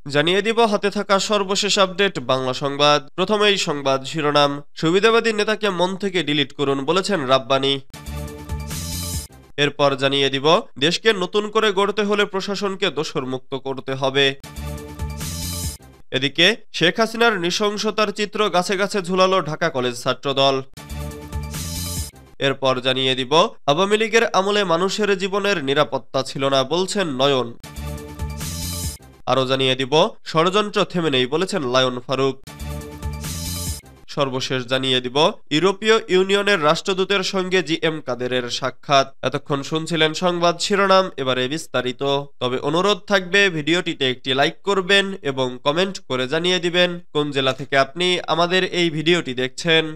জানিয়ে দিব হাতে থাকা সর্বশেষ আপডেট বাংলা সংবাদ। প্রথমেই সংবাদ শিরোনাম। সুবিধাবাদী নেতাকে মন থেকে ডিলিট করুন বলেছেন রাব্বানী। এরপর জানিয়ে দিব দেশকে নতুন করে গড়তে হলে প্রশাসনকে দোষরমুক্ত করতে হবে। এদিকে শেখ হাসিনার নৃশংসতার চিত্র গাছে গাছে ঝুলালো ঢাকা কলেজ ছাত্রদল। এরপর জানিয়ে দিব আওয়ামী লীগের আমলে মানুষের জীবনের নিরাপত্তা ছিল না বলছেন নয়ন। আরও জানিয়ে দিব ষড়যন্ত্র থেমে নেই বলেছেন লায়ন ফারুক। সর্বশেষ জানিয়ে দিব ইউরোপীয় ইউনিয়নের রাষ্ট্রদূতের সঙ্গে জিএম কাদেরের সাক্ষাৎ। এতক্ষণ শুনছিলেন সংবাদ শিরোনাম, এবারে বিস্তারিত। তবে অনুরোধ থাকবে ভিডিওটিতে একটি লাইক করবেন এবং কমেন্ট করে জানিয়ে দিবেন কোন জেলা থেকে আপনি আমাদের এই ভিডিওটি দেখছেন।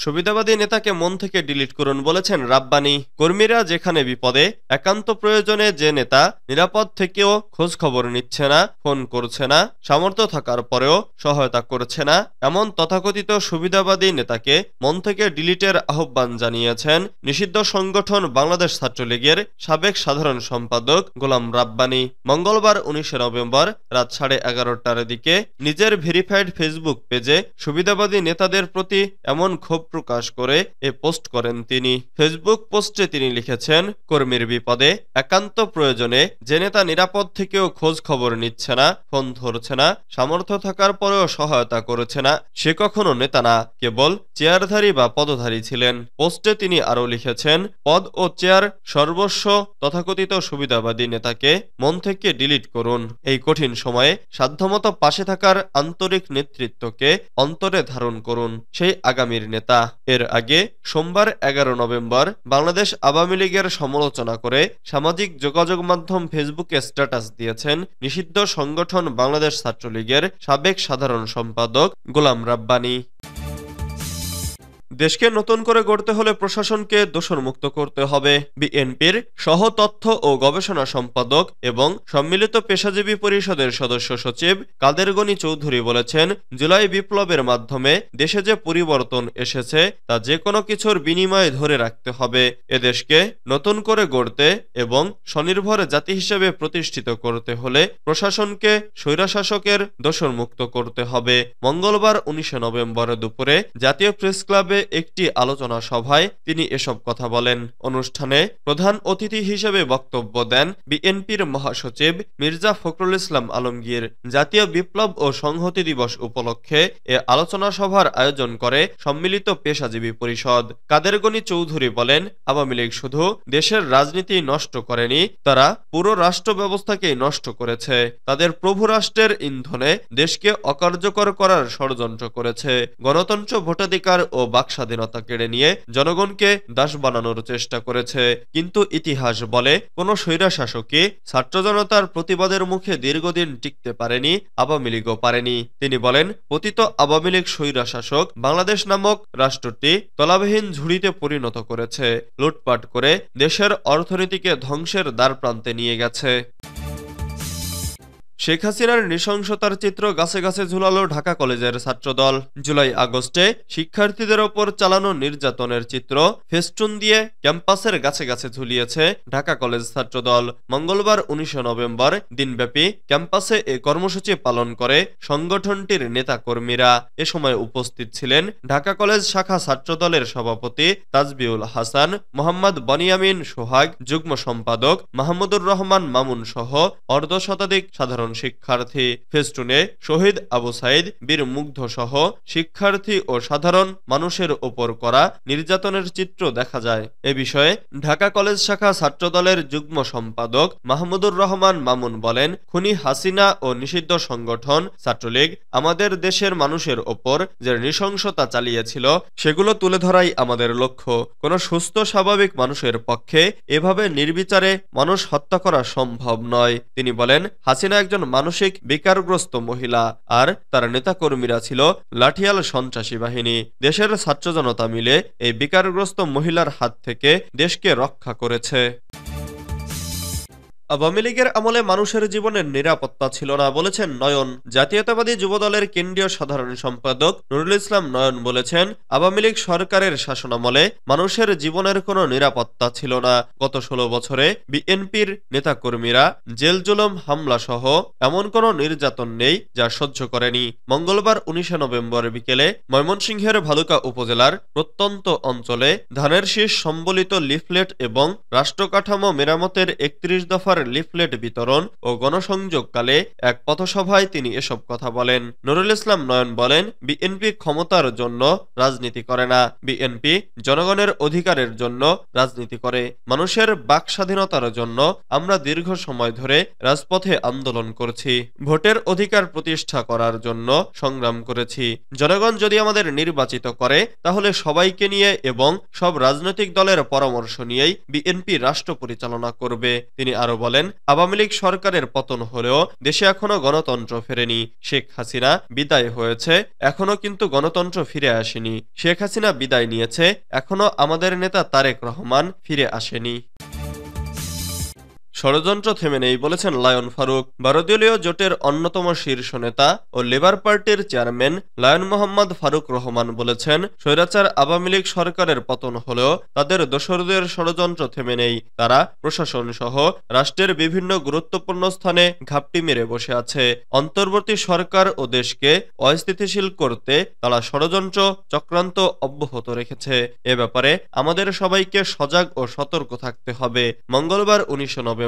সুবিধাবাদী নেতাকে মন থেকে ডিলিট করুন বলেছেন রাব্বানী। কর্মীরা যেখানে বিপদে, একান্ত প্রয়োজনে যে নেতা নিরাপদ থেকেও খোঁজ খবর নিচ্ছে না, ফোন করছে না, সামর্থ্য থাকার পরেও সহায়তা করছে না, এমন তথাকথিত সুবিধাবাদী নেতাকে মন থেকে ডিলিটের আহ্বান জানিয়েছেন নিষিদ্ধ সংগঠন বাংলাদেশ ছাত্রলীগের সাবেক সাধারণ সম্পাদক গোলাম রাব্বানী। মঙ্গলবার 19 নভেম্বর রাত 11:30টার দিকে নিজের ভেরিফাইড ফেসবুক পেজে সুবিধাবাদী নেতাদের প্রতি এমন ক্ষোভ প্রকাশ করে এ পোস্ট করেন তিনি। ফেসবুক পোস্টে তিনি লিখেছেন, কর্মীর বিপদে, একান্ত প্রয়োজনে যে নেতা নিরাপদ থেকেও খোঁজ খবর নিচ্ছে না, ফোন ধরছে না, সামর্থ্য থাকার পরেও সহায়তা করেছে না, সে কখনো নেতা না, কেবল চেয়ারধারী বা পদধারী ছিলেন। পোস্টে তিনি আরও লিখেছেন, পদ ও চেয়ার সর্বস্ব তথাকথিত সুবিধাবাদী নেতাকে মন থেকে ডিলিট করুন। এই কঠিন সময়ে সাধ্যমতো পাশে থাকার আন্তরিক নেতৃত্বকে অন্তরে ধারণ করুন, সেই আগামীর নেতা। এর আগে সোমবার 11 নভেম্বর বাংলাদেশ আওয়ামী লীগের সমালোচনা করে সামাজিক যোগাযোগ মাধ্যম ফেসবুকে স্ট্যাটাস দিয়েছেন নিষিদ্ধ সংগঠন বাংলাদেশ ছাত্রলীগের সাবেক সাধারণ সম্পাদক গোলাম রাব্বানী। দেশকে নতুন করে গড়তে হলে প্রশাসনকে দোষরমুক্ত করতে হবে। বিএনপির সহ তথ্য ও গবেষণা সম্পাদক এবং সম্মিলিত পেশাজীবী পরিষদের সদস্য সচিব কাদের গনি চৌধুরী বলেছেন, জুলাই বিপ্লবের মাধ্যমে দেশে যে পরিবর্তন এসেছে তা যে কোনো কিছুর বিনিময়ে ধরে রাখতে হবে। এদেশকে নতুন করে গড়তে এবং স্বনির্ভর জাতি হিসেবে প্রতিষ্ঠিত করতে হলে প্রশাসনকে স্বৈরশাসকের দোষরমুক্ত করতে হবে। মঙ্গলবার 19 নভেম্বর দুপুরে জাতীয় প্রেস ক্লাবে একটি আলোচনা সভায় তিনি এসব কথা বলেন। অনুষ্ঠানে প্রধান অতিথি হিসেবে বক্তব্য দেন বিএনপির মহাসচিব মির্জা ফখরুল ইসলাম আলমগীর। জাতীয় বিপ্লব ও সংহতি দিবস উপলক্ষে এ আলোচনা সভার আয়োজন করে সম্মিলিত পেশাজীবী পরিষদ। কাদের গনি চৌধুরী বলেন, আওয়ামী লীগ শুধু দেশের রাজনীতি নষ্ট করেনি, তারা পুরো রাষ্ট্র ব্যবস্থাকেই নষ্ট করেছে। তাদের প্রভু রাষ্ট্রের ইন্ধনে দেশকে অকার্যকর করার ষড়যন্ত্র করেছে। গণতন্ত্র, ভোটাধিকার ও স্বাধীনতা কেড়ে নিয়ে জনগণকে দাস বানানোর চেষ্টা করেছে। কিন্তু ইতিহাস বলে, কোন স্বৈরশাসকই ছাত্র জনতার প্রতিবাদের মুখে দীর্ঘদিন টিকতে পারেনি, আওয়ামী লীগও পারেনি। তিনি বলেন, পতিত আওয়ামী লীগ স্বৈরশাসক বাংলাদেশ নামক রাষ্ট্রটি তলাবিহীন ঝুড়িতে পরিণত করেছে, লুটপাট করে দেশের অর্থনীতিকে ধ্বংসের দ্বারপ্রান্তে নিয়ে গেছে। শেখ হাসিনার নৃশংসতার চিত্র গাছে গাছে ঝুলালো ঢাকা কলেজের ছাত্রদল। জুলাই আগস্টে শিক্ষার্থীদের ওপর চালানো নির্যাতনের চিত্র ফেস্টুন দিয়ে ক্যাম্পাসের গাছে গাছে ঝুলিয়েছে ঢাকা কলেজ ছাত্রদল। মঙ্গলবার 19 নভেম্বর দিনব্যাপী ক্যাম্পাসে এ কর্মসূচি পালন করে সংগঠনটির নেতাকর্মীরা। এ সময় উপস্থিত ছিলেন ঢাকা কলেজ শাখা ছাত্রদলের সভাপতি তাজবিউল হাসান, মোহাম্মদ বনিয়ামিন সোহাগ, যুগ্ম সম্পাদক মাহমুদুর রহমান মামুন সহ অর্ধশতাধিক সাধারণ শিক্ষার্থী। ফেস্টুনে শহীদ আবু সাইদ, বীর মুগ্ধ সহ শিক্ষার্থী ও সাধারণ মানুষের ওপর করা নির্যাতনের চিত্র দেখা যায়। এ বিষয়ে ঢাকা কলেজ শাখা ছাত্রদলের যুগ্ম সম্পাদক মাহমুদুর রহমান মামুন বলেন, খুনি হাসিনা ও নিষিদ্ধ সংগঠন ছাত্রলীগ আমাদের দেশের মানুষের ওপর যে নৃশংসতা চালিয়েছিল সেগুলো তুলে ধরাই আমাদের লক্ষ্য। কোন সুস্থ স্বাভাবিক মানুষের পক্ষে এভাবে নির্বিচারে মানুষ হত্যা করা সম্ভব নয়। তিনি বলেন, হাসিনা একজন মানসিক বিকারগ্রস্ত মহিলা, আর তার নেতাকর্মীরা ছিল লাঠিয়াল সন্ত্রাসী বাহিনী। দেশের ছাত্র জনতা মিলে এই বিকারগ্রস্ত মহিলার হাত থেকে দেশকে রক্ষা করেছে। আওয়ামী লীগের আমলে মানুষের জীবনের নিরাপত্তা ছিল না বলেছেন নয়ন। জাতীয়তাবাদী যুবদলের কেন্দ্রীয় সাধারণ সম্পাদক নুরুল ইসলাম নয়ন বলেছেন, আওয়ামী লীগ সরকারের শাসনামলে মানুষের জীবনের কোনো নিরাপত্তা ছিল না। গত ১৬ বছরে বিএনপির নেতাকর্মীরা জেল জুলুম হামলা সহ এমন কোনো নির্যাতন নেই যা সহ্য করেনি। মঙ্গলবার ১৯ নভেম্বর বিকেলে ময়মনসিংহের ভালুকা উপজেলার প্রত্যন্ত অঞ্চলে ধানের শীষ সম্বলিত লিফলেট এবং রাষ্ট্রকাঠামো মেরামতের ৩১ দফার লিফলেট বিতরণ ও গণসংযোগকালে এক পথসভায় তিনি এসব কথা বলেন। নুরুল ইসলাম নয়ন বলেন, বিএনপি ক্ষমতার জন্য রাজনীতি করে না, বিএনপি জনগণের অধিকারের জন্য রাজনীতি করে। মানুষের বাক স্বাধীনতার জন্য আমরা দীর্ঘ সময় ধরে রাজপথে আন্দোলন করছি, ভোটের অধিকার প্রতিষ্ঠা করার জন্য সংগ্রাম করেছি। জনগণ যদি আমাদের নির্বাচিত করে তাহলে সবাইকে নিয়ে এবং সব রাজনৈতিক দলের পরামর্শ নিয়েই বিএনপি রাষ্ট্র পরিচালনা করবে। তিনি আরো বলেন, আওয়ামী লীগ সরকারের পতন হলেও দেশে এখনো গণতন্ত্র ফেরেনি। শেখ হাসিনা বিদায় হয়েছে, এখনো কিন্তু গণতন্ত্র ফিরে আসেনি। শেখ হাসিনা বিদায় নিয়েছে, এখনো আমাদের নেতা তারেক রহমান ফিরে আসেনি। ষড়যন্ত্র থেমে নেই বলেছেন লায়ন ফারুক। ১২ দলীয় জোটের অন্যতম শীর্ষ নেতা ও লেবার পার্টির চেয়ারম্যান লায়ন মোহাম্মদ ফারুক রহমান বলেছেন, স্বৈরাচার আওয়ামী লীগ সরকারের পতন হলেও তাদের দোসরদের ষড়যন্ত্র থেমে নেই। তারা প্রশাসন সহ রাষ্ট্রের বিভিন্ন গুরুত্বপূর্ণ স্থানে ঘাপটি মেরে বসে আছে। অন্তর্বর্তী সরকার ও দেশকে অস্থিতিশীল করতে তারা ষড়যন্ত্র চক্রান্ত অব্যাহত রেখেছে। এ ব্যাপারে আমাদের সবাইকে সজাগ ও সতর্ক থাকতে হবে। মঙ্গলবার ১৯ নভেম্বর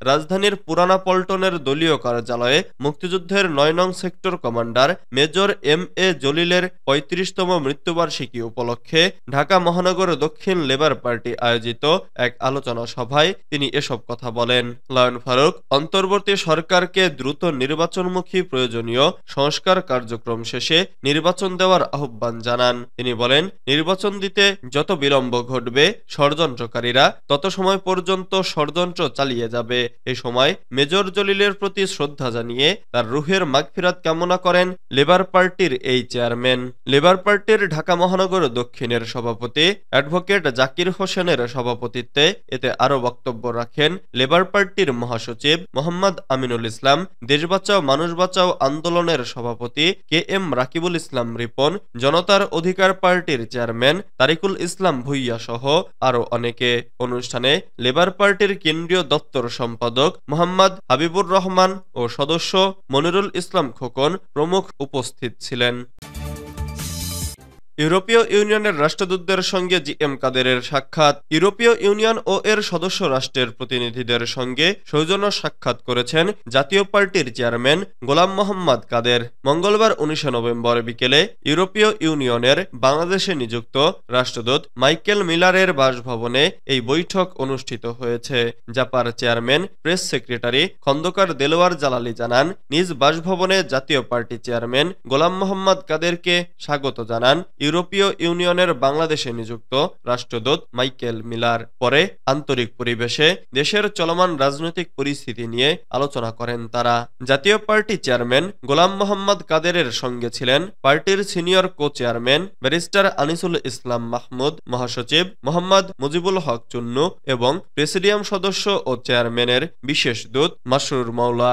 রাজধানীর পুরানা পল্টনের দলীয় কার্যালয়ে মুক্তিযুদ্ধের ৯ নং sector commander major M A জলিলের ৩৫তম মৃত্যুবার্ষিকী উপলক্ষে ঢাকা মহানগর দক্ষিণ লেবার পার্টি আয়োজিত এক আলোচনা সভায় তিনি এসব কথা বলেন। লায়ন ফারুক অন্তর্বর্তী সরকারকে দ্রুত নির্বাচনমুখী প্রয়োজনীয় সংস্কার কার্যক্রম শেষে নির্বাচন দেওয়ার আহ্বান জানান। তিনি বলেন, নির্বাচন দিতে যত বিলম্ব ঘটবে ষড়যন্ত্রকারীরা তত সময় পর্যন্ত ষড়যন্ত্র চালিয়ে যাবে। এই সময় মেজর জলিলের প্রতি শ্রদ্ধা জানিয়ে তার রুহের মাগফিরাত কামনা করেন লেবার পার্টির এই চেয়ারম্যান। লেবার পার্টির ঢাকা মহানগর দক্ষিণের সভাপতি অ্যাডভোকেট জাকির হোসেনের সভাপতিত্বে এতে আরো বক্তব্য রাখেন লেবার পার্টির মহাসচিব মোহাম্মদ আমিনুল ইসলাম, দেশ বাঁচাও মানুষ বাঁচাও আন্দোলনের সভাপতি কে এম রাকিবুল ইসলাম রিপন, জনতার অধিকার পার্টির চেয়ারম্যান তারিকুল ইসলাম ভুইয়া সহ আরো অনেকে। অনুষ্ঠানে লেবার পার্টির কেন্দ্রীয় দপ্তর সম্পাদক মোহাম্মদ হাবিবুর রহমান ও সদস্য মনিরুল ইসলাম খোকন প্রমুখ উপস্থিত ছিলেন। ইউরোপীয় ইউনিয়নের রাষ্ট্রদূতদের সঙ্গে জি এম কাদেরের সাক্ষাৎ। ইউরোপীয় ইউনিয়ন ও এর সদস্য রাষ্ট্রের প্রতিনিধিদের সঙ্গে সৌজন্য সাক্ষাৎ করেছেন জাতীয় পার্টির চেয়ারম্যান গোলাম মোহাম্মদ কাদের। মঙ্গলবার ১৯ নভেম্বর বিকেলে ইউরোপীয় ইউনিয়নের বাংলাদেশে নিযুক্ত রাষ্ট্রদূত মাইকেল মিলারের বাসভবনে এই বৈঠক অনুষ্ঠিত হয়েছে। জাপার chairman press secretary Khandakar Delwar Jalali জানান, নিজ বাসভবনে জাতীয় পার্টি চেয়ারম্যান গোলাম মোহাম্মদ কাদেরকে স্বাগত জানান ইউরোপীয় ইউনিয়নের বাংলাদেশে নিযুক্ত রাষ্ট্রদূত মাইকেল মিলার। পরে আন্তরিক পরিবেশে দেশের চলমান রাজনৈতিক পরিস্থিতি নিয়ে আলোচনা করেন তারা। জাতীয় পার্টি চেয়ারম্যান গোলাম মোহাম্মদ কাদেরের সঙ্গে ছিলেন পার্টির senior co chairman barrister Anisul Islam Mahmud, মহাসচিব মোহাম্মদ মুজিবুল হক চুন্নু এবং প্রেসিডিয়াম সদস্য ও চেয়ারম্যানের বিশেষ দূত মাসরুর মাওলা।